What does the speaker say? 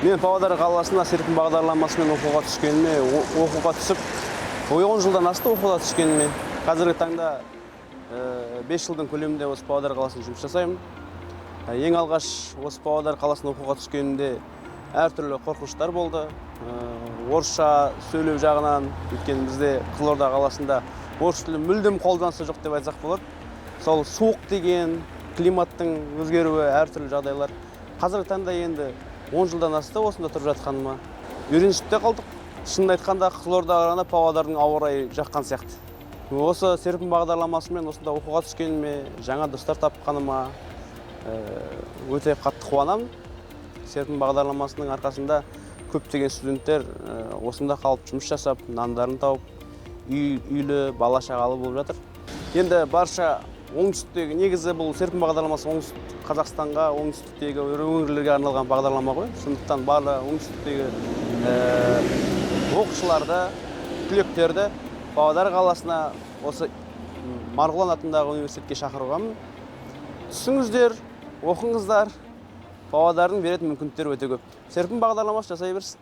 Мен Павлодар қаласында серпін бағдарламасымен оқуға түскеніме, оқуға түсіп, 10 жылдан асты оқуға түскеніме. Қазіргі таңда 5 жылдың көлемінде осы Павлодар қаласында жұмыс жасаймын. Ең алғаш осы Павлодар қаласында оқуға түскенімде әртүрлі қорқыныштар болды. Орысша сөйлеу жағынан, өйткені бізде Қызылорда қаласында орыс тілі мүлдем қолданыста жоқ деп айтсақ болады. Сол суық деген, климаттың өзгеруі, әртүрлі жағдайлар. Қазіргі таңда енді 10 жылдан асты осында тұрып жатқаныма. Үйреншіп те қалдық. Шынын айтқанда Қызылорда араны Павлодардың ауа райы жаққан сияқты. Осы серпін бағдарламасымен осында оқуға түскеніме, жаңа достар тапқаныма өте қатты қуанамын. Серпін бағдарламасының арқасында көптеген студенттер осында қалып жұмыс жасап, нандарын тауып, үйлі, бала шағалы болып жатыр. Енді барша оңтүстіктегі, негізі бұл серпін бағдарламасы оңтүстік Қазақстанға, оңтүстіктегі өңірлерге арналған бағдарлама ғой. Сондықтан барлық оңтүстіктегі оқушыларды, түлектерді Павлодар қаласына осы Марғұлан атындағы университетке шақыруғамын. Түсіңіздер, оқыңыздар. Павлодардың беретін мүмкіндіктері өте көп. Серпін бағдарламасы жасай берсін.